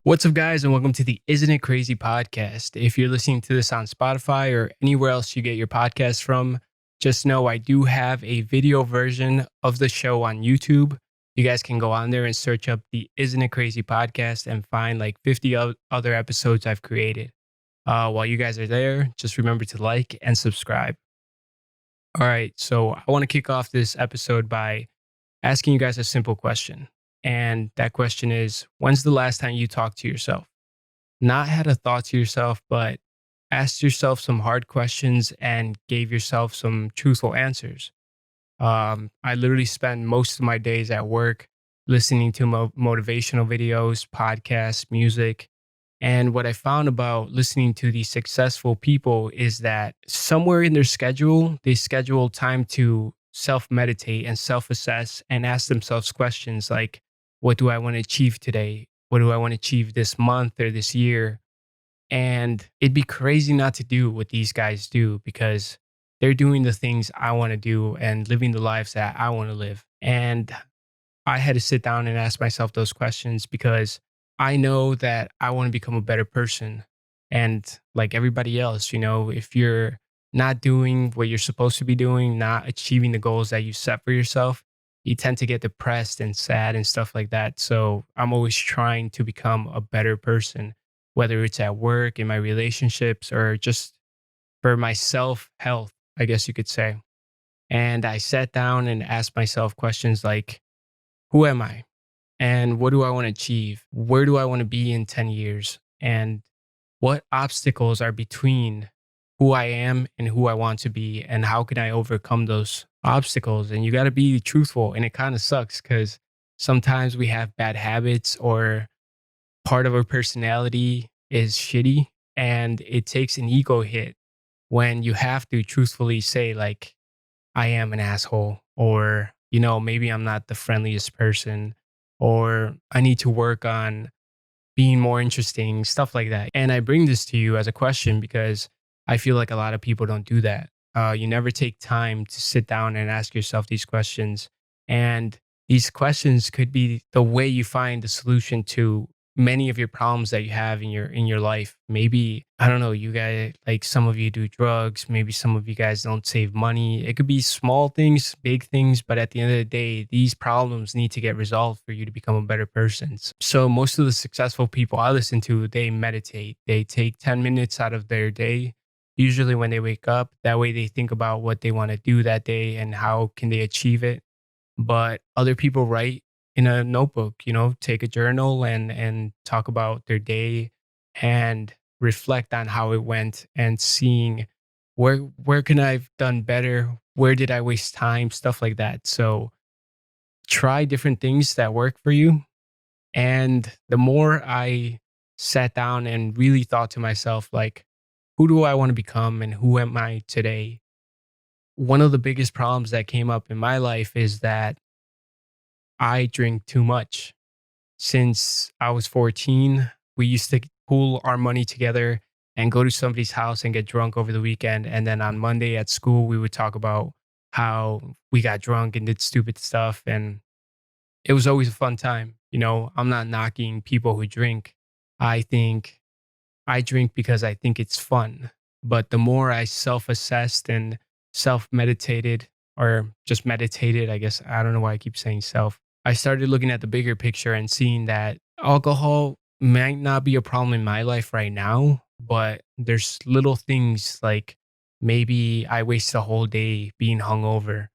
What's up, guys, and welcome to the Isn't It Crazy podcast. If you're listening to this on Spotify or anywhere else you get your podcast from, just know I do have a video version of the show on YouTube. You guys can go on there and search up the Isn't It Crazy podcast and find like 50 other episodes I've created. While you guys are there, just remember to like and subscribe. All right, so I want to kick off this episode by asking you guys a simple question. And that question is, when's the last time you talked to yourself? Not had a thought to yourself, but asked yourself some hard questions and gave yourself some truthful answers. I literally spend most of my days at work listening to motivational videos, podcasts, music. And what I found about listening to these successful people is that somewhere in their schedule, they schedule time to self meditate and self assess and ask themselves questions like, what do I want to achieve today? What do I want to achieve this month or this year? And it'd be crazy not to do what these guys do because they're doing the things I want to do and living the lives that I want to live. And I had to sit down and ask myself those questions because I know that I want to become a better person. And like everybody else, if you're not doing what you're supposed to be doing, not achieving the goals that you set for yourself, you tend to get depressed and sad and stuff like that. So I'm always trying to become a better person, whether it's at work, in my relationships, or just for my self health, I guess you could say. And I sat down and asked myself questions like, who am I? And what do I want to achieve? Where do I want to be in 10 years? And what obstacles are between who I am and who I want to be? And how can I overcome those obstacles? And you got to be truthful. And it kind of sucks because sometimes we have bad habits or part of our personality is shitty. And it takes an ego hit when you have to truthfully say, like, I am an asshole, or, maybe I'm not the friendliest person, or I need to work on being more interesting, stuff like that. And I bring this to you as a question because I feel like a lot of people don't do that. You never take time to sit down and ask yourself these questions. And these questions could be the way you find the solution to many of your problems that you have in your life. Maybe, I don't know, you guys, like, some of you do drugs, maybe some of you guys don't save money. It could be small things, big things, but at the end of the day, these problems need to get resolved for you to become a better person. So most of the successful people I listen to, they meditate. They take 10 minutes out of their day, usually when they wake up. That way they think about what they want to do that day and how can they achieve it. But other people write in a notebook, take a journal and talk about their day and reflect on how it went and seeing where can I've done better, where did I waste time, stuff like that. So try different things that work for you. And the more I sat down and really thought to myself, like, who do I want to become and who am I today? One of the biggest problems that came up in my life is that I drink too much. Since I was 14, we used to pool our money together and go to somebody's house and get drunk over the weekend. And then on Monday at school, we would talk about how we got drunk and did stupid stuff. And it was always a fun time. I'm not knocking people who drink. I think I drink because I think it's fun. But the more I self assessed and self meditated, or just meditated, I guess, I don't know why I keep saying self, I started looking at the bigger picture and seeing that alcohol might not be a problem in my life right now, but there's little things like maybe I waste a whole day being hungover.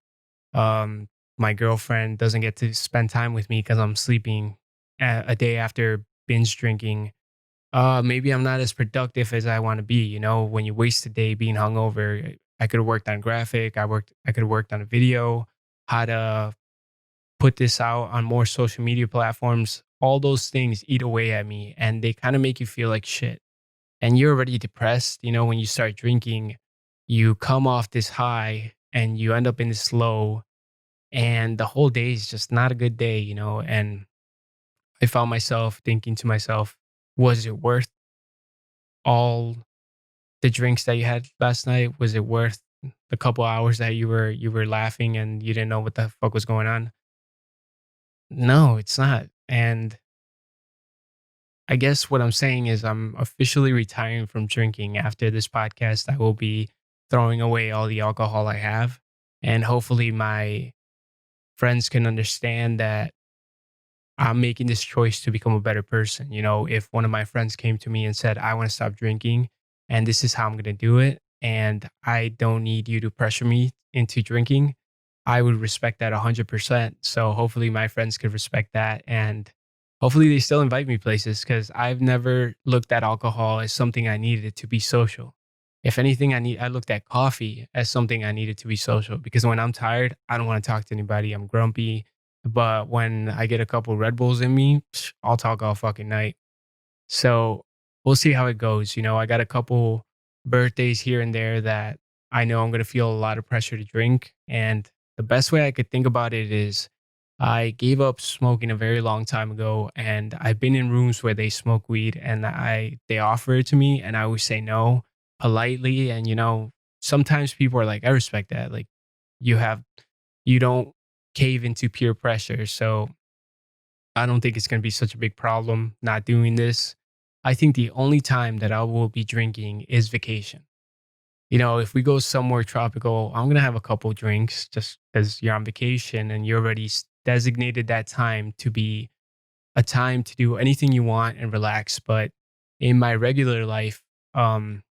Um, my girlfriend doesn't get to spend time with me because I'm sleeping a day after binge drinking. Maybe I'm not as productive as I want to be. When you waste a day being hungover, I could have worked on graphic. I could have worked on a video, how to put this out on more social media platforms. All those things eat away at me and they kind of make you feel like shit. And you're already depressed. When you start drinking, you come off this high and you end up in this low, and the whole day is just not a good day. And I found myself thinking to myself, was it worth all the drinks that you had last night? Was it worth the couple hours that you were laughing and you didn't know what the fuck was going on? No, it's not. And I guess what I'm saying is I'm officially retiring from drinking. After this podcast, I will be throwing away all the alcohol I have. And hopefully, my friends can understand that I'm making this choice to become a better person. You know, if one of my friends came to me and said, I want to stop drinking and this is how I'm going to do it, and I don't need you to pressure me into drinking, I would respect that 100%. So hopefully my friends could respect that. And hopefully they still invite me places because I've never looked at alcohol as something I needed to be social. If anything, I looked at coffee as something I needed to be social because when I'm tired, I don't want to talk to anybody. I'm grumpy, but when I get a couple Red Bulls in me, I'll talk all fucking night. So we'll see how it goes. You know, I got a couple birthdays here and there that I know I'm going to feel a lot of pressure to drink. And the best way I could think about it is I gave up smoking a very long time ago. And I've been in rooms where they smoke weed and they offer it to me. And I always say no politely. And, you know, sometimes people are like, I respect that. Like, you have, you don't cave into peer pressure. So I don't think it's going to be such a big problem not doing this. I think the only time that I will be drinking is vacation. You know, if we go somewhere tropical, I'm going to have a couple drinks just because you're on vacation and you already designated that time to be a time to do anything you want and relax. But in my regular life, I'm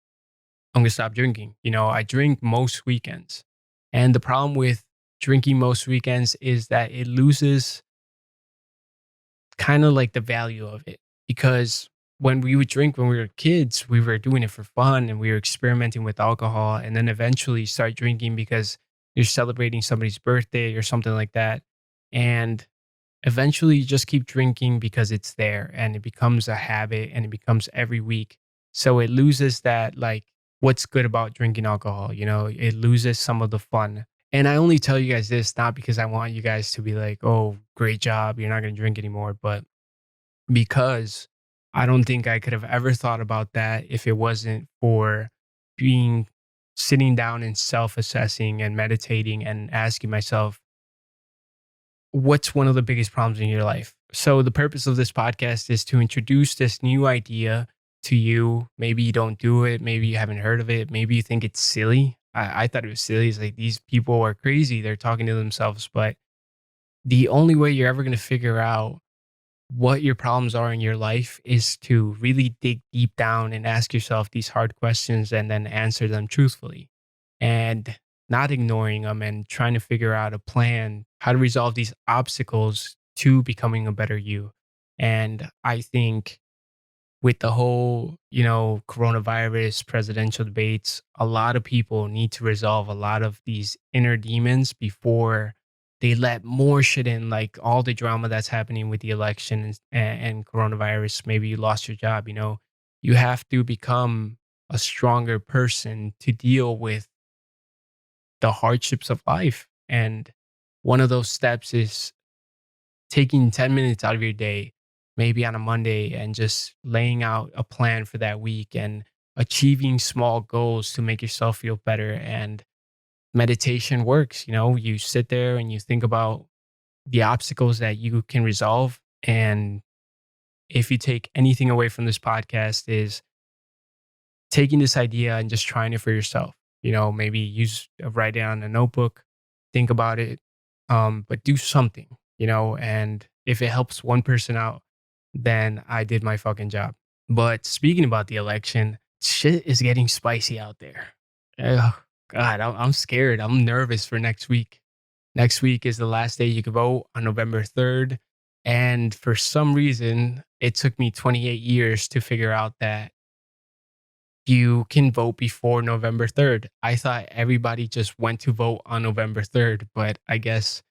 going to stop drinking. You know, I drink most weekends. And the problem with drinking most weekends is that it loses kind of like the value of it because when we would drink when we were kids, we were doing it for fun and we were experimenting with alcohol and then eventually start drinking because you're celebrating somebody's birthday or something like that. And eventually you just keep drinking because it's there and it becomes a habit and it becomes every week. So it loses that like what's good about drinking alcohol, you know, it loses some of the fun. And I only tell you guys this not because I want you guys to be like, "Oh, great job, you're not going to drink anymore," but because I don't think I could have ever thought about that if it wasn't for being sitting down and self-assessing and meditating and asking myself, what's one of the biggest problems in your life? So the purpose of this podcast is to introduce this new idea to you. Maybe you don't do it. Maybe you haven't heard of it. Maybe you think it's silly. I thought it was silly. It's like these people are crazy. They're talking to themselves. But the only way you're ever going to figure out what your problems are in your life is to really dig deep down and ask yourself these hard questions and then answer them truthfully and not ignoring them and trying to figure out a plan how to resolve these obstacles to becoming a better you. And I think with the whole, you know, coronavirus presidential debates, a lot of people need to resolve a lot of these inner demons before they let more shit in, like all the drama that's happening with the election and coronavirus. Maybe you lost your job, you know, you have to become a stronger person to deal with the hardships of life. And one of those steps is taking 10 minutes out of your day, maybe on a Monday, and just laying out a plan for that week and achieving small goals to make yourself feel better. And meditation works. You know, you sit there and you think about the obstacles that you can resolve. And if you take anything away from this podcast, is taking this idea and just trying it for yourself. You know, maybe write it on a notebook, think about it, but do something, you know, and if it helps one person out, then I did my fucking job. But speaking about the election, shit is getting spicy out there. Ugh, God, I'm scared. I'm nervous for next week. Next week is the last day you can vote on November 3rd. And for some reason, it took me 28 years to figure out that you can vote before November 3rd. I thought everybody just went to vote on November 3rd, but I guess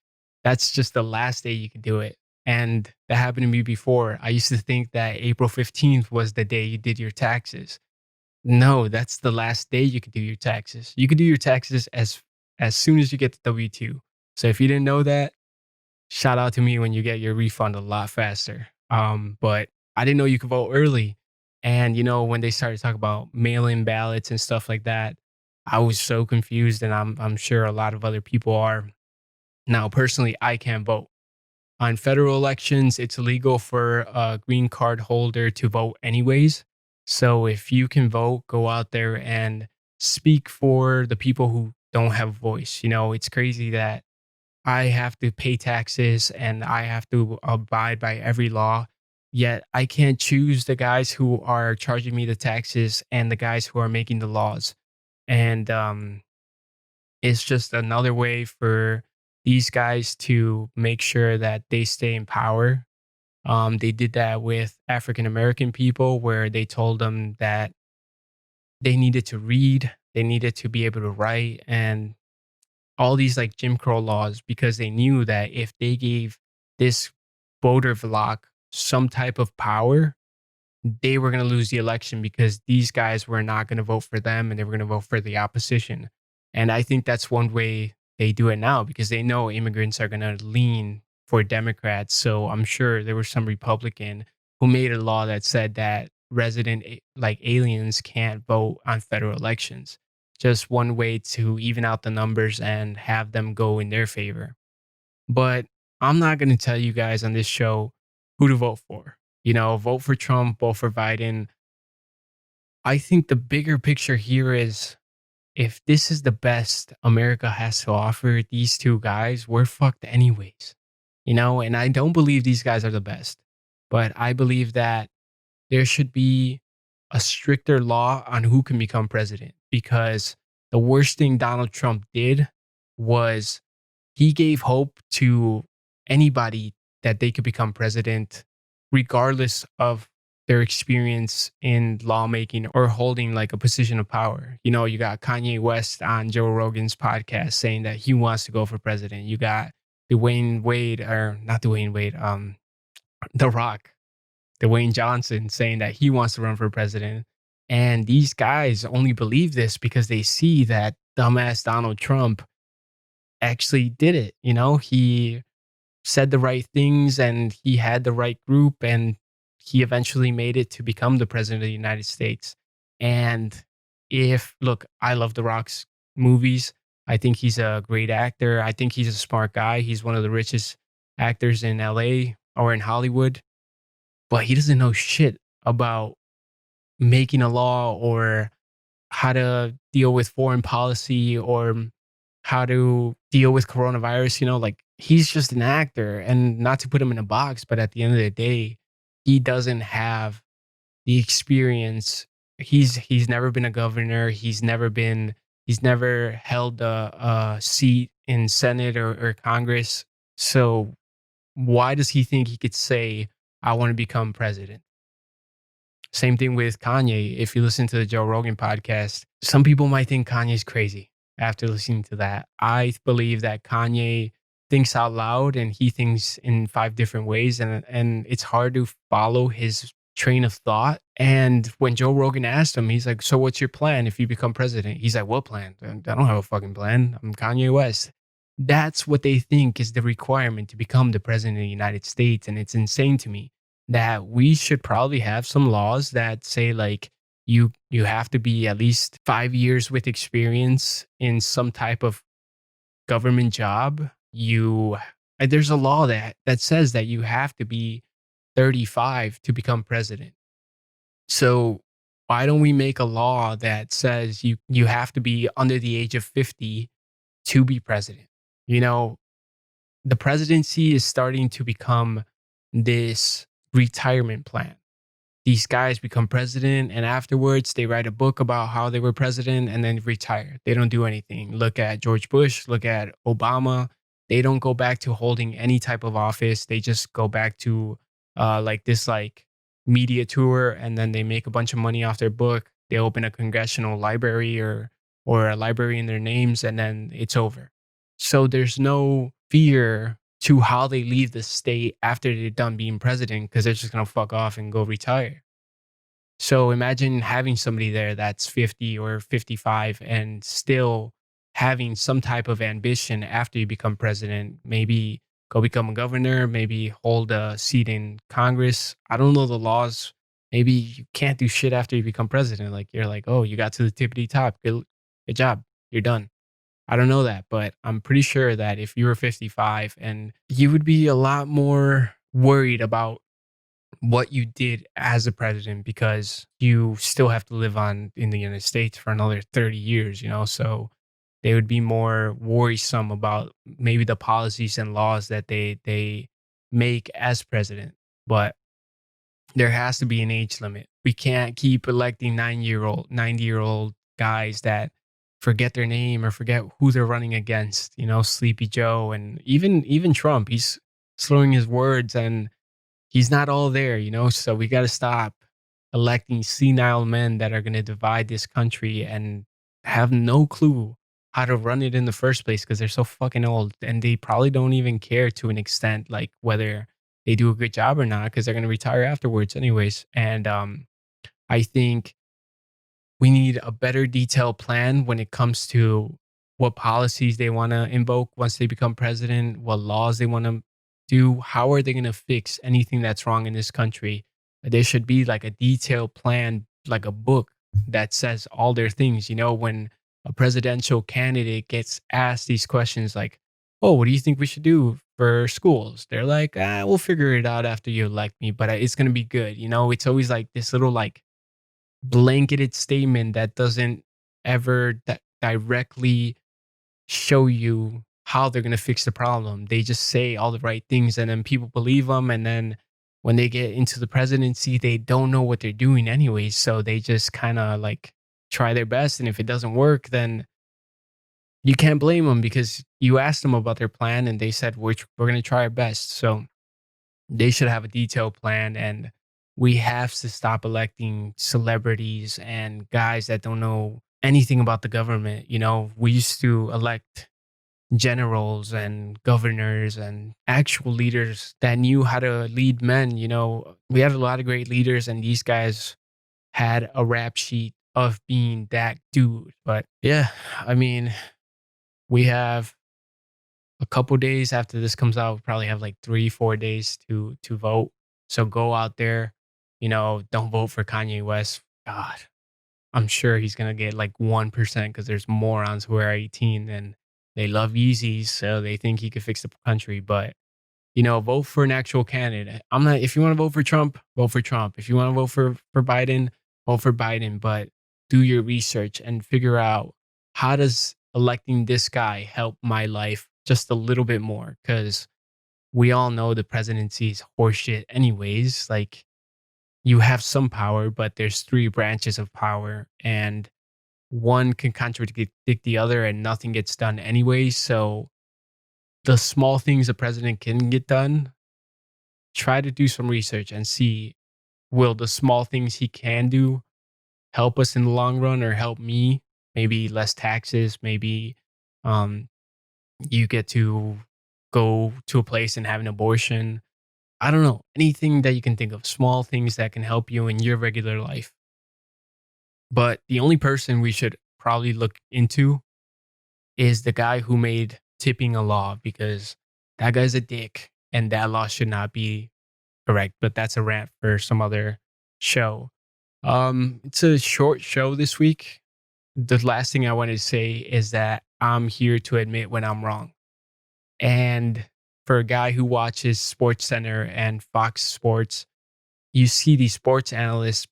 that's just the last day you could do it. And that happened to me before. I used to think that April 15th was the day you did your taxes. No, that's the last day you could do your taxes. You could do your taxes as soon as you get the W-2. So if you didn't know that, shout out to me when you get your refund a lot faster. But I didn't know you could vote early. And you know, when they started talking about mail-in ballots and stuff like that, I was so confused, and I'm sure a lot of other people are. Now, personally, I can't vote. On federal elections, it's illegal for a green card holder to vote anyways. So if you can vote, go out there and speak for the people who don't have a voice. It's crazy that I have to pay taxes and I have to abide by every law. Yet I can't choose the guys who are charging me the taxes and the guys who are making the laws. And it's just another way for these guys to make sure that they stay in power. They did that with African American people, where they told them that they needed to read, they needed to be able to write, and all these like Jim Crow laws, because they knew that if they gave this voter bloc some type of power, they were going to lose the election because these guys were not going to vote for them and they were going to vote for the opposition. And I think that's one way they do it now because they know immigrants are going to lean for Democrats. So I'm sure there was some Republican who made a law that said that like aliens can't vote on federal elections. Just one way to even out the numbers and have them go in their favor. But I'm not going to tell you guys on this show who to vote for. Vote for Trump, vote for Biden. I think the bigger picture here is if this is the best America has to offer, these two guys, we're fucked anyways. And I don't believe these guys are the best, but I believe that there should be a stricter law on who can become president because the worst thing Donald Trump did was he gave hope to anybody that they could become president, regardless of their experience in lawmaking or holding like a position of power. You got Kanye West on Joe Rogan's podcast saying that he wants to go for president. You got Dwayne Wade, or not Dwayne Wade, The Rock, Dwayne Johnson saying that he wants to run for president. And these guys only believe this because they see that dumbass Donald Trump actually did it. He said the right things and he had the right group and he eventually made it to become the president of the United States. And look, I love The Rock's movies. I think he's a great actor. I think he's a smart guy. He's one of the richest actors in LA or in Hollywood, but he doesn't know shit about making a law or how to deal with foreign policy or how to deal with coronavirus. Like he's just an actor, and not to put him in a box, but at the end of the day, he doesn't have the experience. He's never been a governor. He's never held a seat in Senate or Congress. So why does he think he could say, I want to become president? Same thing with Kanye. If you listen to the Joe Rogan podcast, some people might think Kanye's crazy after listening to that. I believe that Kanye thinks out loud and he thinks in five different ways, and it's hard to follow his train of thought. And when Joe Rogan asked him, he's like, "So what's your plan if you become president?" He's like, "What plan? I don't have a fucking plan. I'm Kanye West." That's what they think is the requirement to become the president of the United States, and it's insane to me that we should probably have some laws that say like you have to be at least 5 years with experience in some type of government job. There's a law that says that you have to be 35 to become president. So why don't we make a law that says you have to be under the age of 50 to be president? You know, the presidency is starting to become this retirement plan. These guys become president and afterwards they write a book about how they were president and then retire. They don't do anything. Look at George Bush, look at Obama. They don't go back to holding any type of office. They just go back to like this like media tour, and then they make a bunch of money off their book. They open a congressional library or a library in their names, and then it's over. So there's no fear to how they leave the state after they're done being president because they're just gonna fuck off and go retire. So imagine having somebody there that's 50 or 55 and still having some type of ambition after you become president. Maybe go become a governor, maybe hold a seat in Congress. I don't know the laws. Maybe you can't do shit after you become president. Like you're like, oh, you got to the tippity top. Good job. You're done. I don't know that, but I'm pretty sure that if you were 55 and you would be a lot more worried about what you did as a president because you still have to live on in the United States for another 30 years, so they would be more worrisome about maybe the policies and laws that they make as president. But there has to be an age limit. We can't keep electing 90-year-old guys that forget their name or forget who they're running against, Sleepy Joe and even Trump. He's slurring his words and he's not all there, So we got to stop electing senile men that are going to divide this country and have no clue how to run it in the first place because they're so fucking old and they probably don't even care to an extent, like whether they do a good job or not, because they're going to retire afterwards, anyways. And I think we need a better detailed plan when it comes to what policies they want to invoke once they become president, what laws they want to do, how are they going to fix anything that's wrong in this country. There should be like a detailed plan, like a book that says all their things. When a presidential candidate gets asked these questions like, oh, what do you think we should do for schools? They're like, we'll figure it out after you elect me, but it's going to be good. It's always like this little like blanketed statement that doesn't ever directly show you how they're going to fix the problem. They just say all the right things and then people believe them. And then when they get into the presidency, they don't know what they're doing anyways. So they just kind of like try their best. And if it doesn't work, then you can't blame them because you asked them about their plan and they said, we're going to try our best. So they should have a detailed plan, and we have to stop electing celebrities and guys that don't know anything about the government. We used to elect generals and governors and actual leaders that knew how to lead men. We had a lot of great leaders, and these guys had a rap sheet of being that dude. But yeah, I mean, we have a couple days after this comes out. We probably have like 3-4 days to vote. So go out there, don't vote for Kanye West. God, I'm sure he's gonna get like 1% because there's morons who are 18 and they love Yeezys, so they think he could fix the country. But vote for an actual candidate. I'm not. If you want to vote for Trump, vote for Trump. If you want to vote for Biden, vote for Biden. But do your research and figure out how does electing this guy help my life just a little bit more, because we all know the presidency is horseshit anyways. Like, you have some power, but there's three branches of power and one can contradict the other and nothing gets done anyway. So the small things the president can get done, try to do some research and see, will the small things he can do help us in the long run or help me? Maybe less taxes, maybe um, you get to go to a place and have an abortion. I don't know, anything that you can think of, small things that can help you in your regular life. But the only person we should probably look into is the guy who made tipping a law, because that guy's a dick and that law should not be correct. But that's a rant for some other show. It's a short show this week. The last thing I want to say is that I'm here to admit when I'm wrong. And for a guy who watches Sports Center and Fox Sports, you see these sports analysts,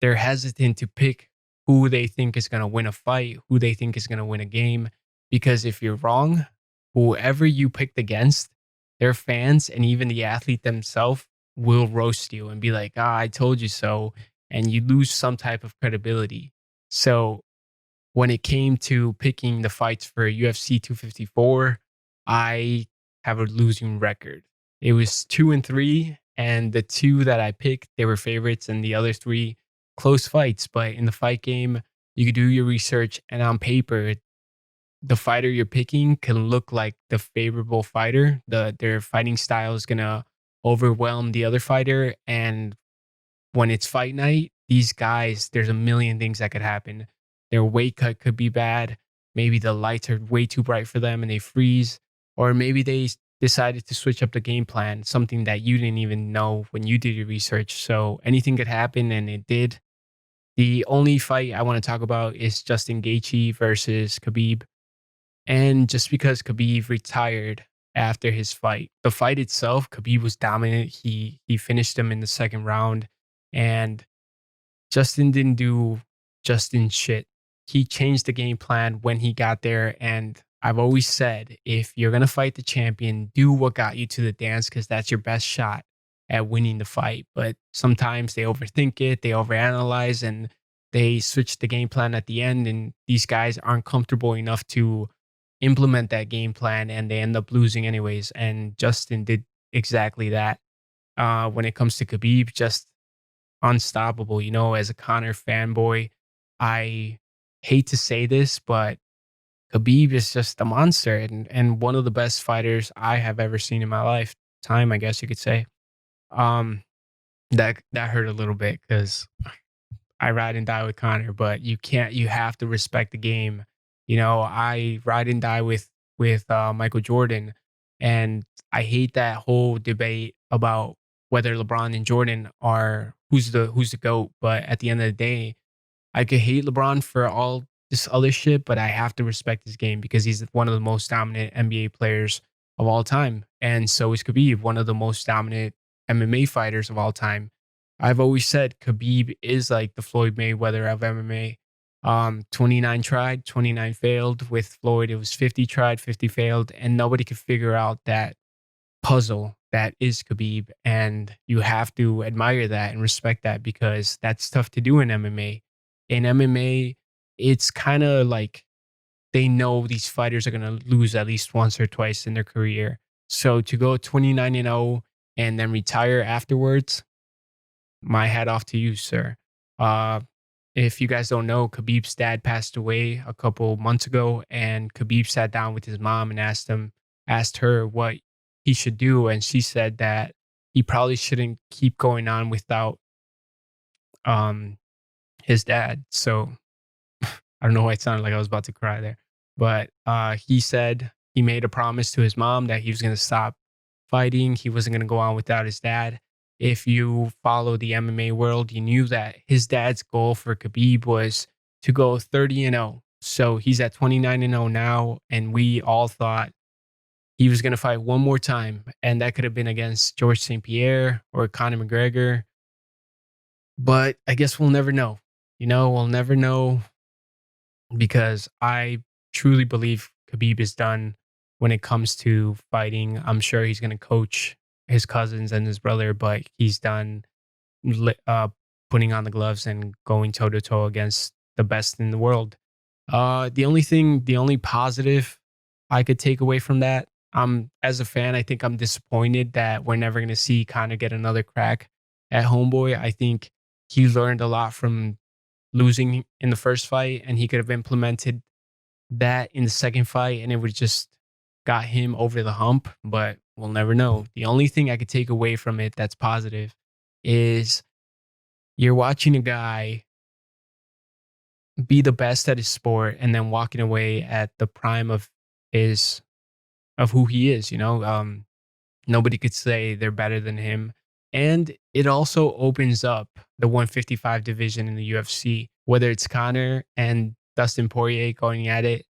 they're hesitant to pick who they think is going to win a fight, who they think is going to win a game. Because if you're wrong, whoever you picked against, their fans and even the athlete themselves will roast you and be like, I told you so. And you lose some type of credibility. So when it came to picking the fights for UFC 254, I have a losing record. It was 2-3, and the two that I picked, they were favorites, and the other three close fights. But in the fight game, you could do your research, and on paper, the fighter you're picking can look like the favorable fighter. Their fighting style is gonna overwhelm the other fighter, and when it's fight night, these guys, there's a million things that could happen. Their weight cut could be bad. Maybe the lights are way too bright for them and they freeze. Or maybe they decided to switch up the game plan, something that you didn't even know when you did your research. So anything could happen, and it did. The only fight I want to talk about is Justin Gaethje versus Khabib. And just because Khabib retired after his fight, the fight itself, Khabib was dominant. He finished him in the second round, and Justin didn't do Justin shit. He changed the game plan when he got there. And I've always said, if you're going to fight the champion, do what got you to the dance because that's your best shot at winning the fight. But sometimes they overthink it, they overanalyze, and they switch the game plan at the end. And these guys aren't comfortable enough to implement that game plan and they end up losing anyways. And Justin did exactly that. When it comes to Khabib, just unstoppable. You know, as a Connor fanboy, I hate to say this, but Khabib is just a monster and one of the best fighters I have ever seen in my lifetime, I guess you could say. Um, that hurt a little bit because I ride and die with Connor, but you can't. You have to respect the game. You know, I ride and die with Michael Jordan, and I hate that whole debate about whether LeBron and Jordan are who's the goat. But at the end of the day, I could hate LeBron for all this other shit, but I have to respect his game because he's one of the most dominant NBA players of all time. And so is Khabib, one of the most dominant MMA fighters of all time. I've always said Khabib is like the Floyd Mayweather of MMA. 29 tried, 29 failed. With Floyd, it was 50 tried, 50 failed. And nobody could figure out that puzzle that is Khabib. And you have to admire that and respect that because that's tough to do in MMA. In MMA, it's kind of like they know these fighters are going to lose at least once or twice in their career. So to go 29 and 0 and then retire afterwards, my hat off to you, sir. Uh, if you guys don't know, Khabib's dad passed away a couple months ago, and Khabib sat down with his mom and asked her what he should do, and she said that he probably shouldn't keep going on without um his dad. So I don't know why it sounded like I was about to cry there, but he said he made a promise to his mom that he was going to stop fighting. He wasn't going to go on without his dad. If you follow the MMA world, you knew that his dad's goal for Khabib was to go 30 and 0. So he's at 29 and 0 now, and we all thought he was going to fight one more time, and that could have been against George St. Pierre or Conor McGregor. But I guess we'll never know. You know, we'll never know because I truly believe Khabib is done when it comes to fighting. I'm sure he's going to coach his cousins and his brother, but he's done li- uh, putting on the gloves and going toe to toe against the best in the world. The only positive I could take away from that, as a fan, I think I'm disappointed that we're never going to see Conor get another crack at Homeboy. I think he learned a lot from losing in the first fight, and he could have implemented that in the second fight, and it would just got him over the hump. But we'll never know. The only thing I could take away from it that's positive is you're watching a guy be the best at his sport and then walking away at the prime of his of who he is. Nobody could say they're better than him. And it also opens up the 155 division in the UFC, whether it's Connor and Dustin Poirier going at it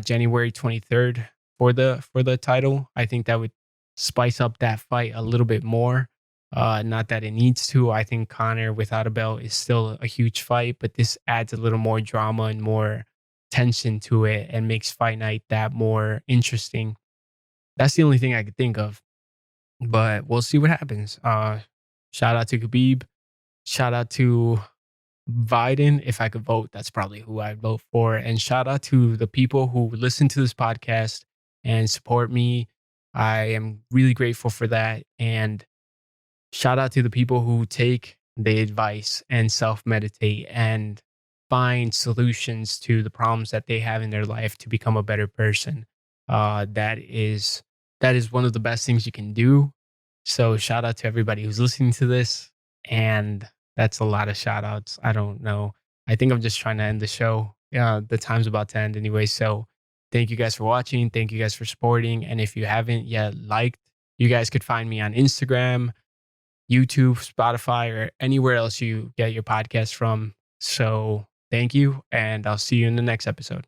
January 23rd for the title. I think that would spice up that fight a little bit more. Not that it needs to. I think Connor without a belt is still a huge fight, but this adds a little more drama and more tension to it and makes fight night that more interesting. That's the only thing I could think of, but we'll see what happens. Shout out to Khabib. Shout out to Biden. If I could vote, that's probably who I'd vote for. And shout out to the people who listen to this podcast and support me. I am really grateful for that. And shout out to the people who take the advice and self meditate and find solutions to the problems that they have in their life to become a better person. That is one of the best things you can do. So shout out to everybody who's listening to this. And that's a lot of shout outs. I don't know. I think I'm just trying to end the show. Yeah, the time's about to end anyway. So thank you guys for watching. Thank you guys for supporting. And if you haven't yet liked, you guys could find me on Instagram, YouTube, Spotify, or anywhere else you get your podcast from. So thank you. And I'll see you in the next episode.